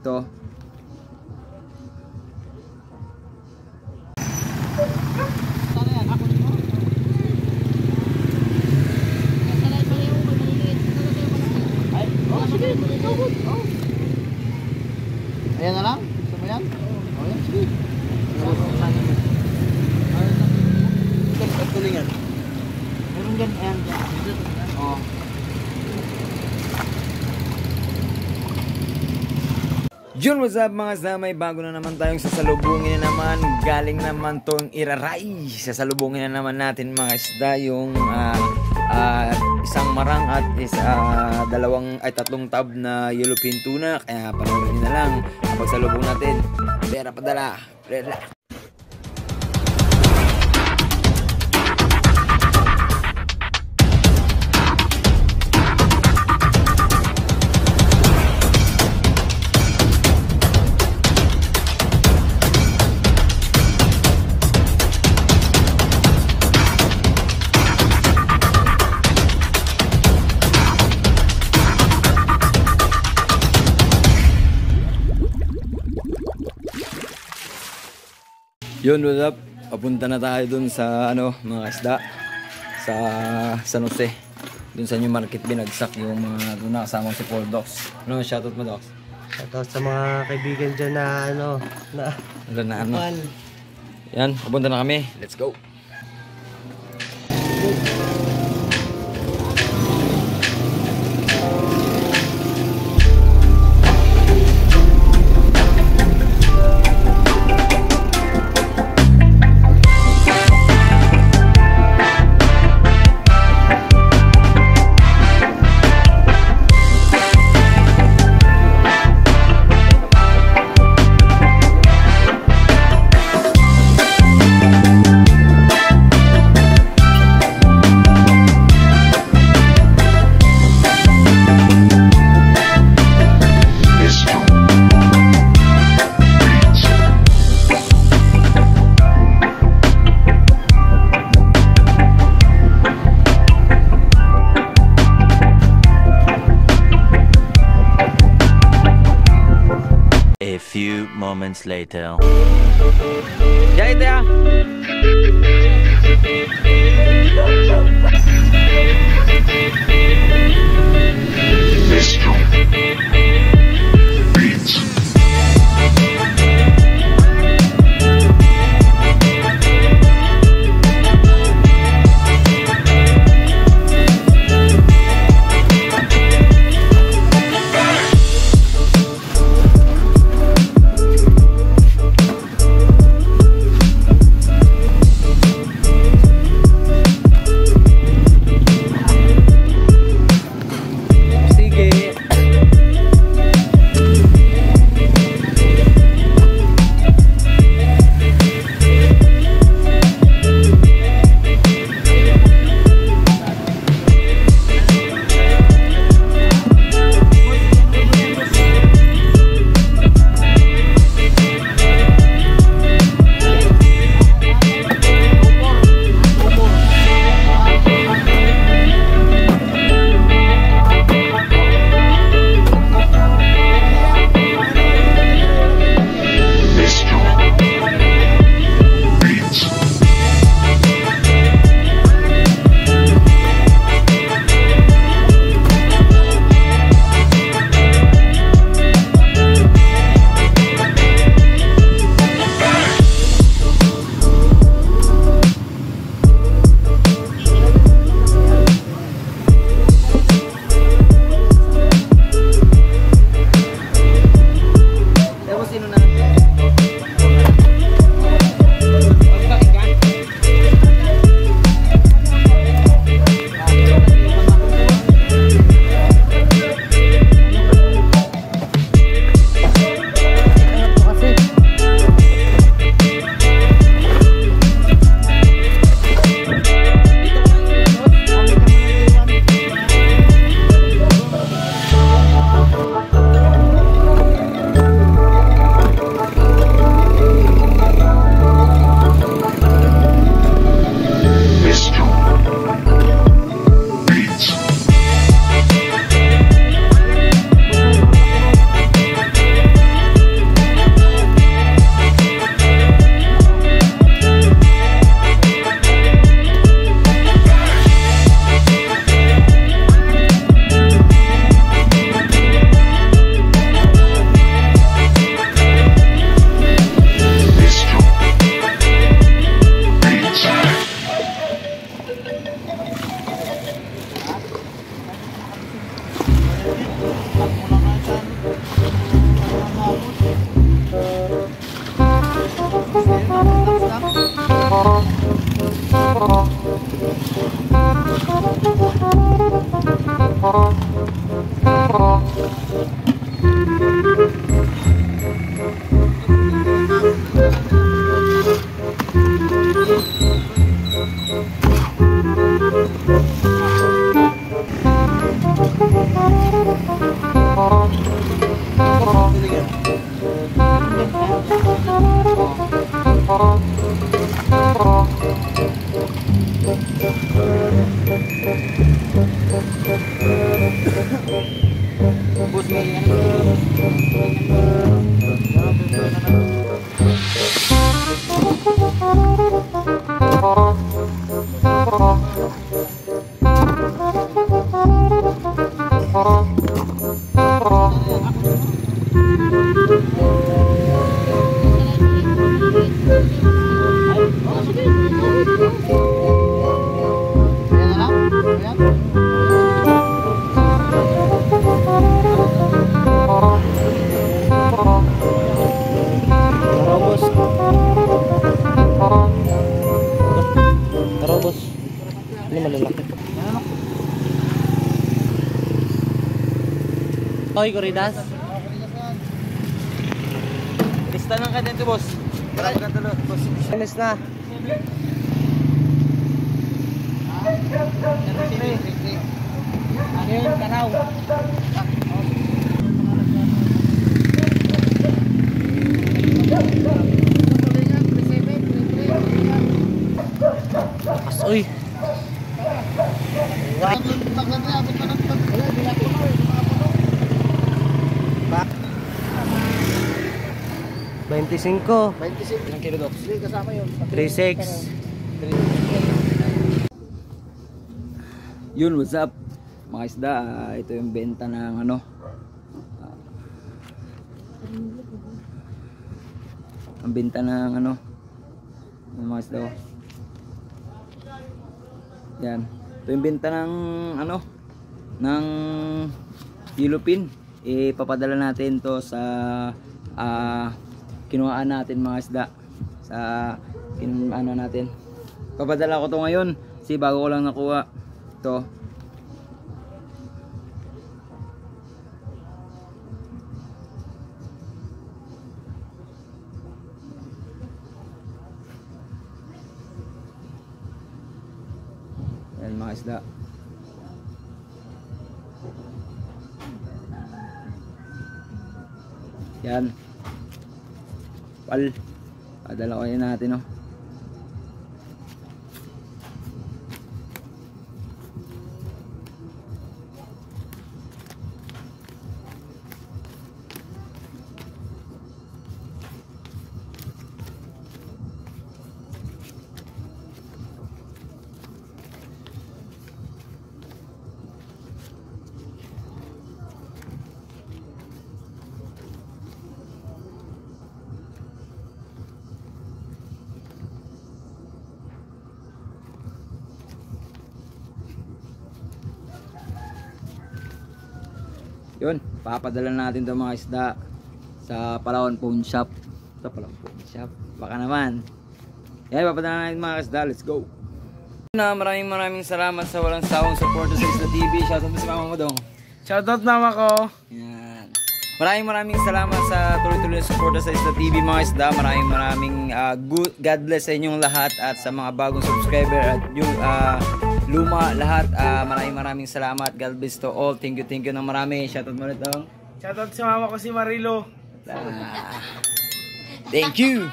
dito. Ayan na lang? Gusto mo yan? O yan, sige. At tulingan. Meron dyan, ayan dyan. Oo. Yun, what's up mga samay? Bago na naman tayong sasalubungin na naman. Galing naman tong Iraray. Sasalubungin na naman natin mga isda yung isang marang at tatlong tab na yellowfin tuna. Kaya panoorin nyo na lang kapag salubong natin. Pera padala. Pera. Yun, what's up? Papunta na tayo dun sa mga isda sa San Jose. Dun sa New Market binagsak yung mga dun nakasama si Paul Docs. Ano shoutout mo, Docs? Shoutout sa mga kaibigan dyan na Yan, papunta na kami. Let's go! A few moments later. Ya ito ya. Tarobos. Tarobos. Ini malalaki. Oy, Corridas. Lista lang ka dito, boss. Marami ka talo, boss. Alis na. Ano yun, kanaw? Uy. $25. Ilang kilo, Doc? Kasama yun. 36. Yun, what's up? Mga isda, ito yung benta ng ano. Ang benta ng ano. Ng mga isda. Yan. Ito yung benta ng ano. Ng Philippine. Ipapadala natin to sa kinuhaan natin mga isda. Sa ano natin. Papadala ko to ngayon. Kasi bago ko lang nakuha. Ito. Yan mga isda. Yan. Pal. Padala ko yun natin, no. Yun, papadala natin itong mga isda sa Palawan Pawn Shop. Sa Palawan Pawn Shop. Baka naman. Yan, papadala natin mga isda. Let's go. Maraming salamat sa walang sawang support sa Isla TV. Shoutout mo si mama mo dong. Shoutout mama ko. Yan. Maraming salamat sa tuloy-tuloy na support sa Isla TV mga isda. Maraming God bless sa inyong lahat at sa mga bagong subscriber at yung luma lahat. Maraming salamat. God bless to all. Thank you ng marami. Shoutout mo ulit dong. Shoutout sa mama ko si Marilo. Thank you.